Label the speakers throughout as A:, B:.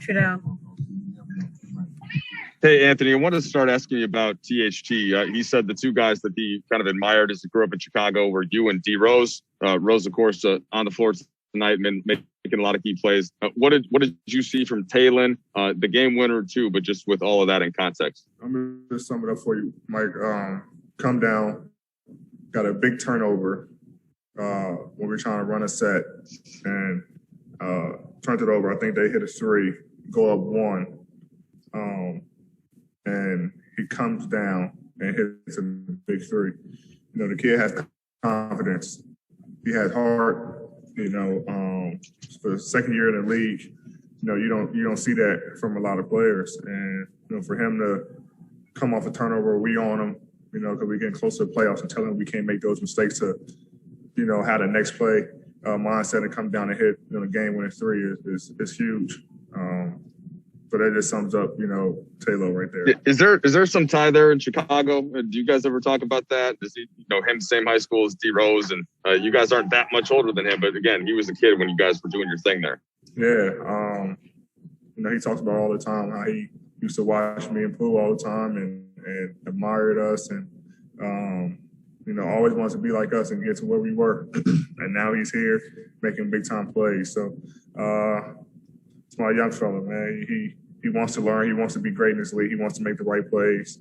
A: Trudell.
B: Hey, Anthony, I wanted to start asking you about THT. He said the two guys that he kind of admired as he grew up in Chicago were you and D. Rose. Rose, of course, on the floor tonight, making a lot of key plays. What did you see from Talon, the game winner too, but just with all of that in context?
C: I'm going to sum it up for you, Mike. Come down, got a big turnover when we were trying to run a set, and turned it over. I think they hit a three, go up one. And he comes down and hits a big three. You know, the kid has confidence. He has heart. You know, for the second year in the league, you know, you don't see that from a lot of players. And you know, for him to come off a turnover, we on him. You know, because we're getting close to the playoffs and telling him we can't make those mistakes to, you know, have the next play mindset and come down and hit, you know, the game-winning three is huge. So that just sums up, you know, Taylor right there.
B: Is there some tie there in Chicago? Do you guys ever talk about that? Does he, you know, him same high school as D. Rose, and you guys aren't that much older than him, but again, he was a kid when you guys were doing your thing there.
C: Yeah, you know, he talks about all the time how he used to watch me and Pooh all the time and admired us, and you know, always wants to be like us and get to where we were. And now he's here making big time plays. So it's my young fella, man. He wants to learn. He wants to be great in this league. He wants to make the right plays.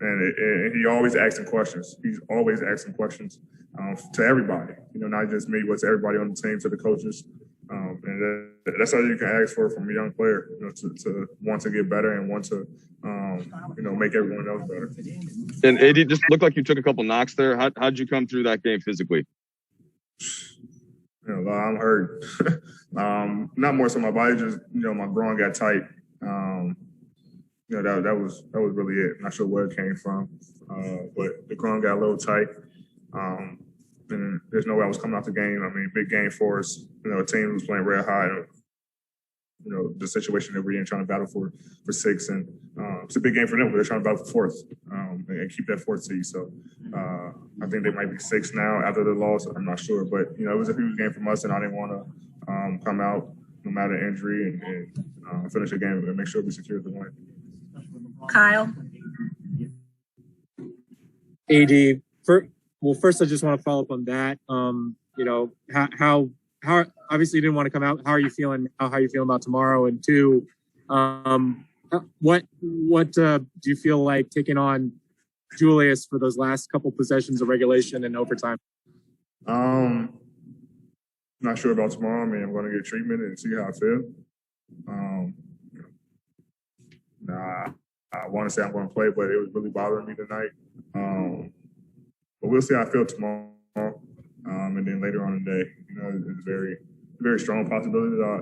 C: And he always asking questions. He's always asking questions to everybody, you know, not just me, but to everybody on the team, to the coaches. And that's all you can ask for from a young player, you know, to want to get better and want to, you know, make everyone else better.
B: And AD, just looked like you took a couple knocks there. How'd you come through that game physically?
C: You know, I'm hurt. Not more so my body, just, you know, my groin got tight. You know, that was really it. Not sure where it came from, but the groin got a little tight. And there's no way I was coming out the game. I mean, big game for us. You know, a team who's playing red high. You know, the situation that we're in, trying to battle for six, and it's a big game for them. They're trying to battle for fourth and keep that fourth seed. So I think they might be six now after the loss. I'm not sure, but you know, it was a huge game from us, and I didn't want to come out no matter injury and finish the game and make sure we secured the win.
A: Kyle.
D: AD, first I just want to follow up on that. You know, how obviously you didn't want to come out. How are you feeling? How are you feeling about tomorrow? And two, what do you feel like taking on Julius for those last couple possessions of regulation and overtime?
C: Not sure about tomorrow. I mean, I'm going to get treatment and see how I feel. I want to say I'm going to play, but it was really bothering me tonight. But we'll see how I feel tomorrow. And then later on in the day, you know, it's very, very strong possibility that I,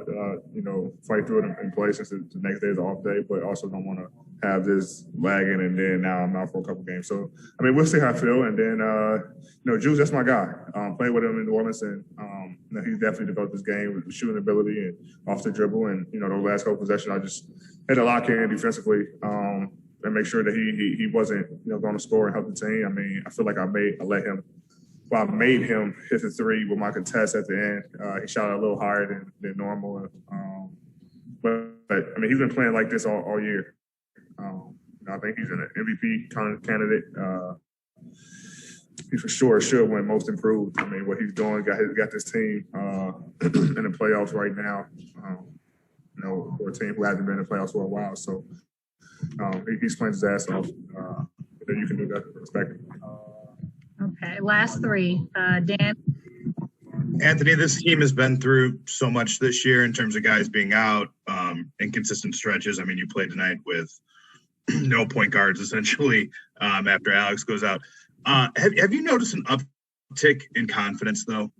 C: you know, fight through it and play since the next day is an off day, but also don't want to have this lagging and then now I'm out for a couple games. So, I mean, we'll see how I feel. And then, you know, Juice, that's my guy. Played with him in New Orleans, and you know, he's definitely developed his game with shooting ability and off the dribble. And, you know, the last couple possessions, I just had to lock in defensively and make sure that he wasn't, you know, going to score and help the team. I mean, I feel like I made him hit the three with my contest at the end. He shot it a little higher than normal. But I mean, he's been playing like this all year. You know, I think he's an MVP candidate. He for sure should win Most Improved. I mean, what he's doing got this team in the playoffs right now. You know, for a team who hasn't been in the playoffs for a while. So he's playing his ass off. Then you can do that. Respect him.
A: Okay, last three. Dan.
E: Anthony, this team has been through so much this year in terms of guys being out, inconsistent stretches. I mean, you played tonight with no point guards essentially after Alex goes out. Have you noticed an uptick in confidence though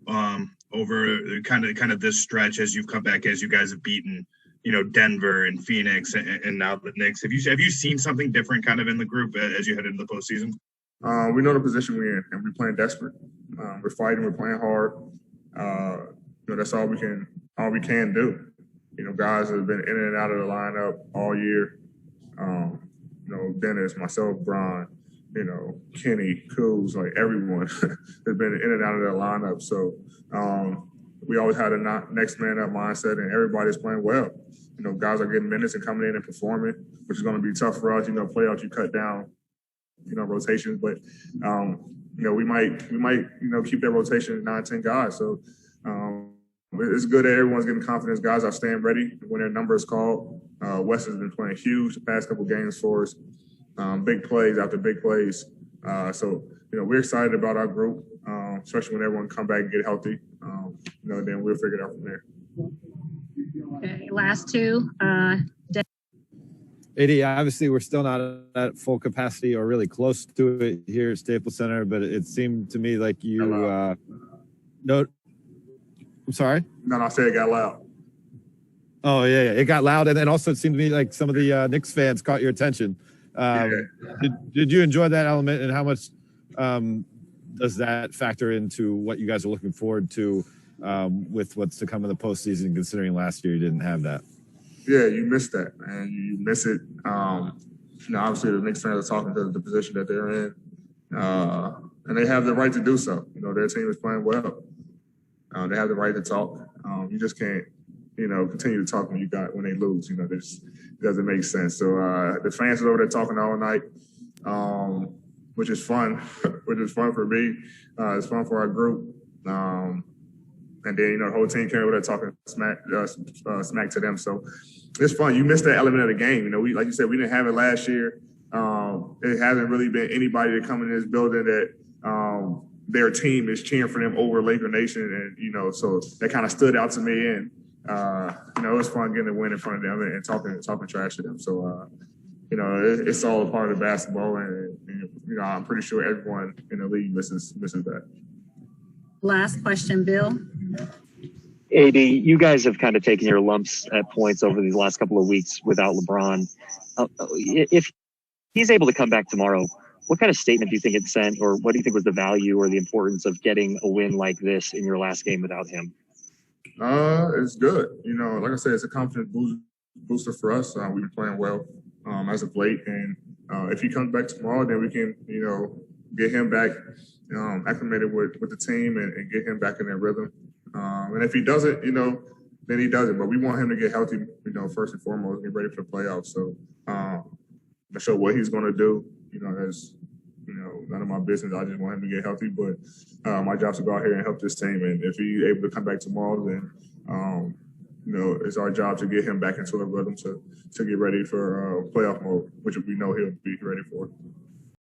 E: over kind of this stretch as you've come back, as you guys have beaten, you know, Denver and Phoenix and now the Knicks? Have you seen something different kind of in the group as you head into the postseason?
C: We know the position we're in, and we're playing desperate. We're fighting. We're playing hard. You know, that's all we can do. You know, guys have been in and out of the lineup all year. You know, Dennis, myself, Brian, you know, Kenny, Kuz, like everyone has been in and out of the lineup. So we always had a next man up mindset, and everybody's playing well. guys are getting minutes and coming in and performing, which is going to be tough for us. Playoffs, you cut down, rotations, but we might keep that rotation 9, 10 guys. So it's good that everyone's getting confidence. Guys are staying ready when their number is called. Wes has been playing huge the past couple games for us. Big plays after big plays. So we're excited about our group, especially when everyone come back and get healthy. Then we'll figure it out from there.
A: Okay, last two.
F: AD, obviously we're still not at full capacity or really close to it here at Staples Center, but it seemed to me like you no, I'm sorry?
C: No, I said it got loud.
F: Oh yeah, it got loud, and then also it seemed to me like some of the Knicks fans caught your attention. Did you enjoy that element, and how much does that factor into what you guys are looking forward to with what's to come in the postseason, considering last year you didn't have that?
C: Yeah, you missed that, man. You miss it. Obviously the Knicks fans are talking to the position that they're in, and they have the right to do so. Their team is playing well. They have the right to talk. You just can't, continue to talk when they lose. It doesn't make sense. So the fans are over there talking all night, which is fun. Which is fun for me. It's fun for our group. And then, the whole team came over there talking smack to them. So it's fun. You missed that element of the game. Like you said, we didn't have it last year. It hasn't really been anybody to come in this building that their team is cheering for them over Laker Nation. And, so that kind of stood out to me. And, it was fun getting a win in front of them and talking trash to them. So, it's all a part of basketball. And I'm pretty sure everyone in the league misses that.
A: Last question, Bill.
G: AD, you guys have kind of taken your lumps at points over these last couple of weeks without LeBron. If he's able to come back tomorrow, what kind of statement do you think it sent, or what do you think was the value or the importance of getting a win like this in your last game without him?
C: It's good. Like I said, it's a confidence booster for us. We've been playing well as of late, and if he comes back tomorrow, then we can, get him back acclimated with the team and get him back in their rhythm. And if he doesn't, then he doesn't. But we want him to get healthy, first and foremost, get ready for the playoffs. So I'm not sure what he's going to do. That's, none of my business. I just want him to get healthy. But my job is to go out here and help this team. And if he's able to come back tomorrow, then, it's our job to get him back into a rhythm to get ready for playoff mode, which we know he'll be ready for.